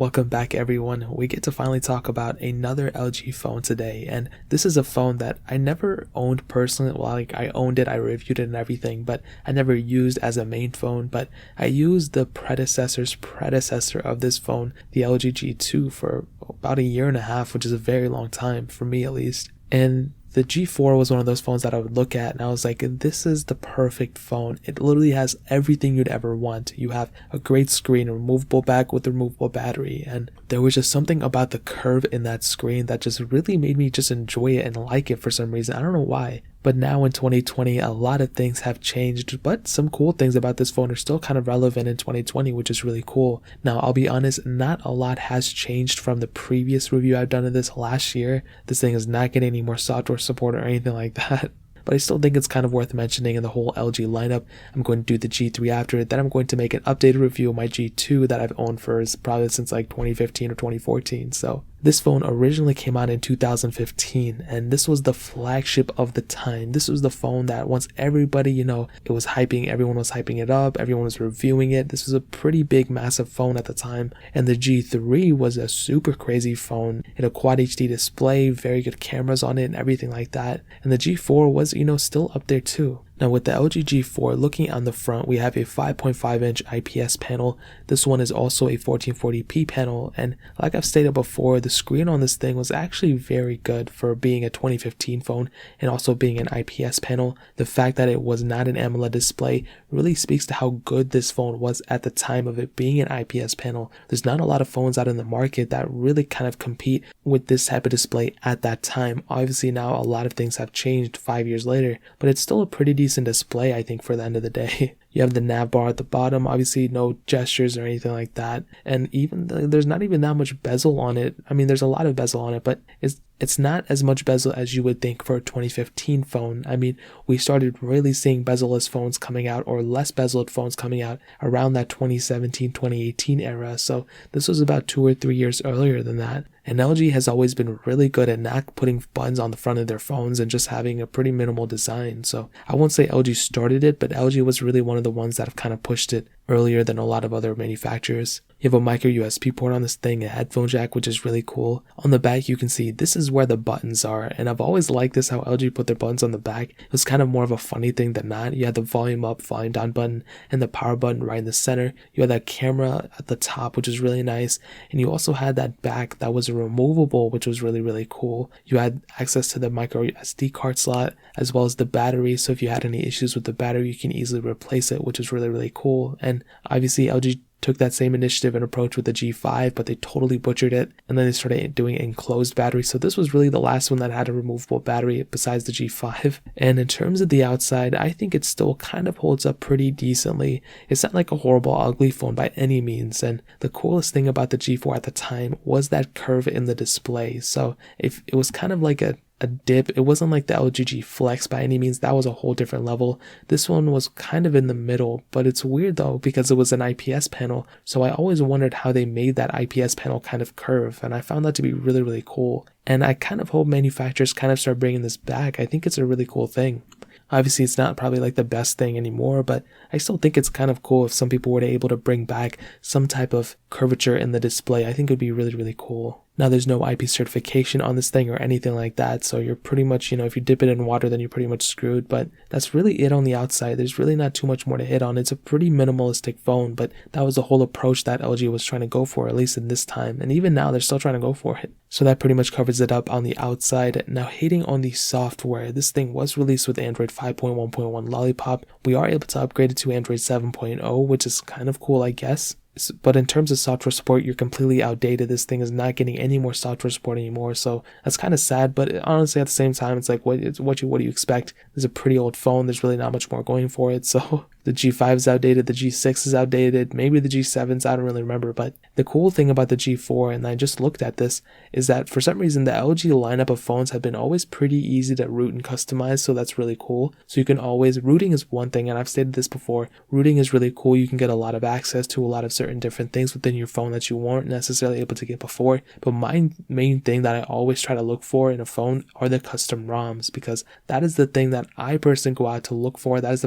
Welcome back everyone. We get to finally talk about another LG phone today, and this is a phone that I never owned personally. Well, I owned it, I reviewed it and everything, but I never used as a main phone. But I used the predecessor's predecessor of this phone, the LG G2, for about a year and a half, which is a very long time for me at least. And the G4 was one of those phones that I would look at and I was like, this is the perfect phone. It literally has everything you'd ever want. You have a great screen, a removable back with a removable battery, and there was just something about the curve in that screen that just really made me just enjoy it and like it for some reason. I don't know why. But now in 2020, a lot of things have changed, but some cool things about this phone are still kind of relevant in 2020, which is really cool. Now, I'll be honest, not a lot has changed from the previous review I've done of this last year. This thing is not getting any more software support or anything like that. But I still think it's kind of worth mentioning in the whole LG lineup. I'm going to do the G3 after it. Then I'm going to make an updated review of my G2 that I've owned for probably since like 2015 or 2014. So this phone originally came out in 2015, and this was the flagship of the time. This was the phone that once everybody, it was hyping, everyone was hyping it up, everyone was reviewing it. This was a pretty big, massive phone at the time. And the G3 was a super crazy phone. It had a Quad HD display, very good cameras on it and everything like that. And the G4 was, still up there too. Now with the LG G4, looking on the front, we have a 5.5-inch IPS panel. This one is also a 1440p panel, and like I've stated before, the screen on this thing was actually very good for being a 2015 phone and also being an IPS panel. The fact that it was not an AMOLED display really speaks to how good this phone was at the time of it being an IPS panel. There's not a lot of phones out in the market that really kind of compete with this type of display at that time. Obviously now a lot of things have changed 5 years later, but it's still a pretty decent display, I think, for the end of the day. You have the nav bar at the bottom, obviously no gestures or anything like that, and even there's not even that much bezel on it. I mean, there's a lot of bezel on it, but it's not as much bezel as you would think for a 2015 phone. I mean, we started really seeing bezel-less phones coming out, or less bezeled phones coming out, around that 2017, 2018 era, so this was about 2 or 3 years earlier than that. And LG has always been really good at not putting buttons on the front of their phones and just having a pretty minimal design. So I won't say LG started it, but LG was really one of the ones that have kind of pushed it earlier than a lot of other manufacturers. You have a micro USB port on this thing, a headphone jack, which is really cool. On the back, you can see this is where the buttons are, and I've always liked this, how LG put their buttons on the back. It was kind of more of a funny thing than not. You had the volume up, volume down button, and the power button right in the center. You had that camera at the top, which is really nice, and you also had that back that was removable, which was really, really cool. You had access to the micro SD card slot, as well as the battery, so if you had any issues with the battery, you can easily replace it, which is really, really cool. And obviously LG took that same initiative and approach with the G5, but they totally butchered it, and then they started doing enclosed battery. So this was really the last one that had a removable battery besides the G5. And in terms of the outside, I think it still kind of holds up pretty decently. It's not like a horrible, ugly phone by any means, and the coolest thing about the G4 at the time was that curve in the display. So if it was kind of like a dip, it wasn't like the LG G Flex by any means. That was a whole different level. This one was kind of in the middle, but it's weird though because it was an IPS panel, so I always wondered how they made that IPS panel kind of curve, and I found that to be really, really cool. And I kind of hope manufacturers kind of start bringing this back. I think it's a really cool thing. Obviously, it's not probably like the best thing anymore, but I still think it's kind of cool if some people were able to bring back some type of curvature in the display. I think it would be really, really cool. Now, there's no IP certification on this thing or anything like that, so you're pretty much, if you dip it in water, then you're pretty much screwed, but that's really it on the outside. There's really not too much more to hit on. It's a pretty minimalistic phone, but that was the whole approach that LG was trying to go for, at least in this time, and even now, they're still trying to go for it. So that pretty much covers it up on the outside. Now, hating on the software, this thing was released with Android 5.1.1 Lollipop. We are able to upgrade it to Android 7.0, which is kind of cool, I guess. But in terms of software support, you're completely outdated. This thing is not getting any more software support anymore, so that's kind of sad. But honestly, at the same time, it's like, what do you expect? It's a pretty old phone. There's really not much more going for it. So the G5 is outdated, the G6 is outdated, maybe the G7's, I don't really remember. But the cool thing about the G4, and I just looked at this, is that for some reason the LG lineup of phones have been always pretty easy to root and customize, so that's really cool. So you can always, rooting is one thing, and I've stated this before, rooting is really cool. You can get a lot of access to a lot of certain different things within your phone that you weren't necessarily able to get before. But my main thing that I always try to look for in a phone are the custom ROMs, because that is the thing that I personally go out to look for. That is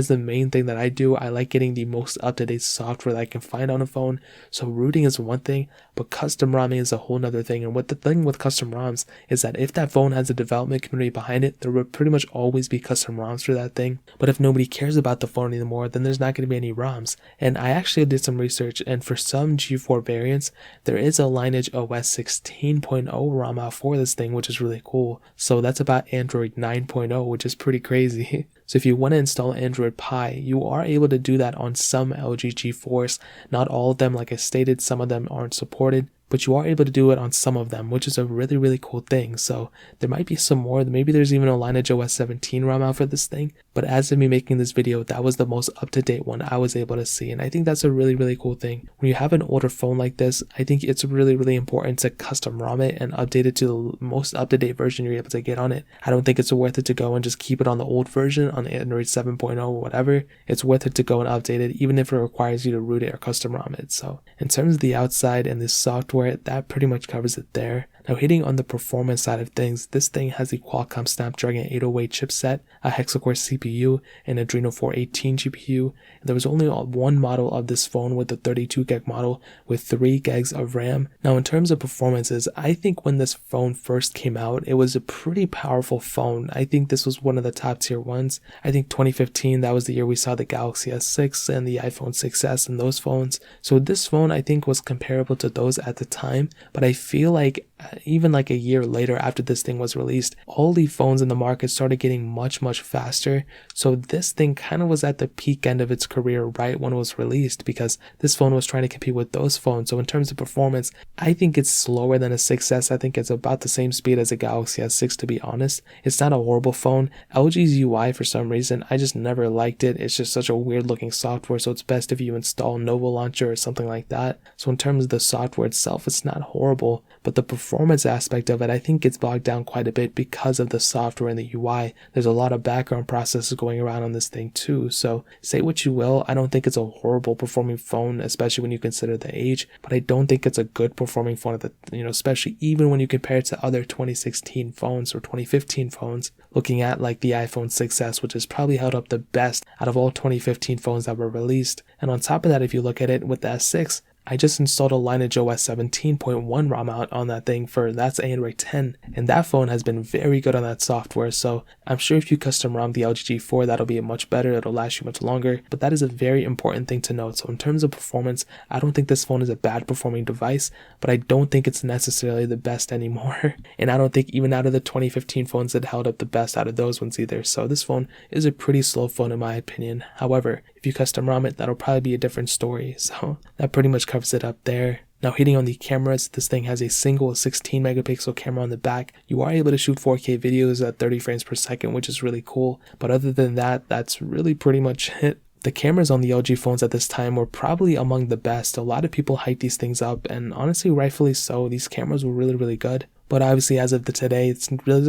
the main main thing that I do. I like getting the most up-to-date software that I can find on a phone. So rooting is one thing, but custom ROMing is a whole nother thing. And what the thing with custom ROMs is that if that phone has a development community behind it, there will pretty much always be custom ROMs for that thing. But if nobody cares about the phone anymore, then there's not going to be any ROMs. And I actually did some research, and for some G4 variants, there is a Lineage OS 16.0 ROM out for this thing, which is really cool. So that's about Android 9.0, which is pretty crazy. So if you want to install Android Pie, you are able to do that on some LG G4s. Not all of them, like I stated, some of them aren't supported, but you are able to do it on some of them, which is a really, really cool thing. So there might be some more. Maybe there's even a Lineage OS 17 ROM out for this thing. But as of me making this video, that was the most up-to-date one I was able to see. And I think that's a really, really cool thing. When you have an older phone like this, I think it's really, really important to custom ROM it and update it to the most up-to-date version you're able to get on it. I don't think it's worth it to go and just keep it on the old version, on Android 7.0 or whatever. It's worth it to go and update it, even if it requires you to root it or custom ROM it. So in terms of the outside and the software, that pretty much covers it there. Now hitting on the performance side of things, this thing has a Qualcomm Snapdragon 808 chipset, a hexa-core CPU, an Adreno 418 GPU. And there was only one model of this phone with the 32 gig model with 3 gigs of RAM. Now in terms of performances, I think when this phone first came out, it was a pretty powerful phone. I think this was one of the top tier ones. I think 2015, that was the year we saw the Galaxy S6 and the iPhone 6s and those phones. So this phone I think was comparable to those at the time, but I feel like even like a year later after this thing was released, all the phones in the market started getting much faster. So this thing kind of was at the peak end of its career right when it was released, because this phone was trying to compete with those phones. So in terms of performance, I think it's slower than a 6S. I think it's about the same speed as a Galaxy S6, to be honest. It's not a horrible phone. LG's UI, for some reason, I just never liked it. It's just such a weird looking software, so it's best if you install Nova Launcher or something like that. So in terms of the software itself, it's not horrible, but the performance aspect of it, I think gets bogged down quite a bit because of the software and the UI. There's a lot of background processes going around on this thing too. So say what you will, I don't think it's a horrible performing phone, especially when you consider the age, but I don't think it's a good performing phone at the, especially even when you compare it to other 2016 phones or 2015 phones, looking at like the iPhone 6s, which has probably held up the best out of all 2015 phones that were released. And on top of that, if you look at it with the S6, I just installed a Lineage OS 17.1 ROM out on that thing that's Android 10, and that phone has been very good on that software. So I'm sure if you custom ROM the LG G4, that'll be much better, it'll last you much longer, but that is a very important thing to note. So in terms of performance, I don't think this phone is a bad performing device, but I don't think it's necessarily the best anymore. And I don't think even out of the 2015 phones it held up the best out of those ones either. So this phone is a pretty slow phone in my opinion. However, if you custom ROM it, that'll probably be a different story. So that pretty much covers it up there. Now hitting on the cameras, this thing has a single 16 megapixel camera on the back. You are able to shoot 4K videos at 30 frames per second, which is really cool. But other than that, that's really pretty much it. The cameras on the LG phones at this time were probably among the best. A lot of people hype these things up, and honestly, rightfully so. These cameras were really good. But obviously, as of today, it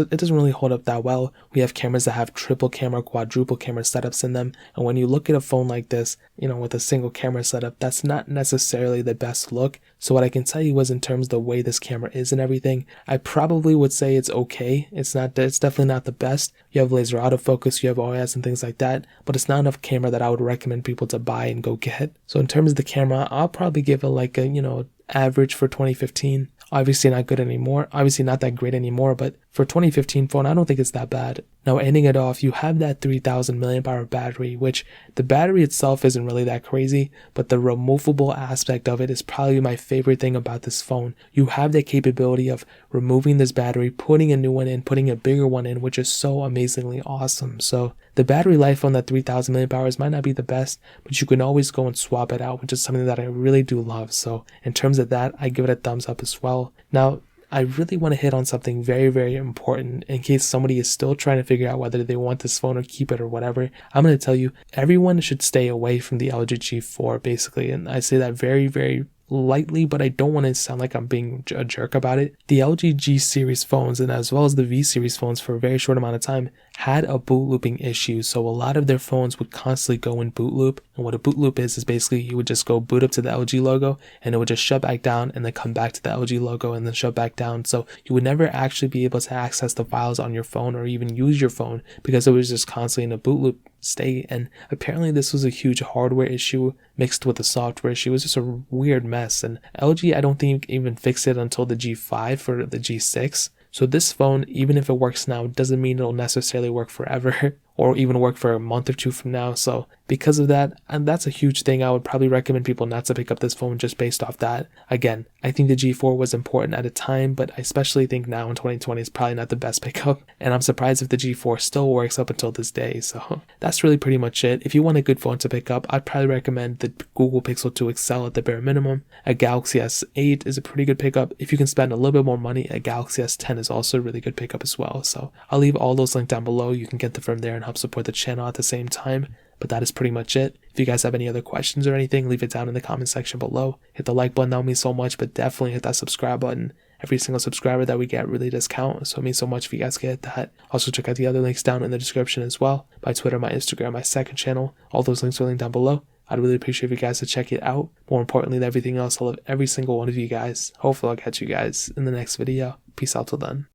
doesn't really hold up that well. We have cameras that have triple camera, quadruple camera setups in them. And when you look at a phone like this, with a single camera setup, that's not necessarily the best look. So what I can tell you is, in terms of the way this camera is and everything, I probably would say it's okay. It's definitely not the best. You have laser autofocus, you have OIS and things like that, but it's not enough camera that I would recommend people to buy and go get. So in terms of the camera, I'll probably give it like a, average for 2015. Obviously not good anymore, obviously not that great anymore, but for 2015 phone, I don't think it's that bad. Now ending it off, you have that 3000 mAh battery, which the battery itself isn't really that crazy, but the removable aspect of it is probably my favorite thing about this phone. You have the capability of removing this battery, putting a new one in, putting a bigger one in, which is so amazingly awesome. So the battery life on that 3000 mAh might not be the best, but you can always go and swap it out, which is something that I really do love. So in terms of that, I give it a thumbs up as well. Now, I really want to hit on something very important in case somebody is still trying to figure out whether they want this phone or keep it or whatever. I'm going to tell you, everyone should stay away from the LG G4 basically, and I say that very lightly, but I don't want to sound like I'm being a jerk about it. The LG G series phones, and as well as the V series phones for a very short amount of time, had a boot looping issue. So a lot of their phones would constantly go in boot loop. And what a boot loop is basically you would just go boot up to the LG logo and it would just shut back down and then come back to the LG logo and then shut back down. So you would never actually be able to access the files on your phone or even use your phone because it was just constantly in a boot loop state. And apparently this was a huge hardware issue mixed with a software issue. It was just a weird mess. And LG, I don't think even fixed it until the G5 or the G6. So this phone, even if it works now, doesn't mean it'll necessarily work forever or even work for a month or two from now. So because of that, and that's a huge thing, I would probably recommend people not to pick up this phone just based off that. Again, I think the G4 was important at a time, but I especially think now in 2020 is probably not the best pickup. And I'm surprised if the G4 still works up until this day. So that's really pretty much it. If you want a good phone to pick up, I'd probably recommend the Google Pixel 2 XL at the bare minimum. A Galaxy S8 is a pretty good pickup. If you can spend a little bit more money, a Galaxy S10 is also a really good pickup as well. So I'll leave all those linked down below. You can get them from there and help support the channel at the same time. But that is pretty much it. If you guys have any other questions or anything, leave it down in the comment section below. Hit the like button, that would mean so much, but definitely hit that subscribe button. Every single subscriber that we get really does count, so it means so much if you guys get that. Also check out the other links down in the description as well. My Twitter, my Instagram, my second channel. All those links are linked down below. I'd really appreciate if you guys to check it out. More importantly than everything else, I love every single one of you guys. Hopefully I'll catch you guys in the next video. Peace out till then.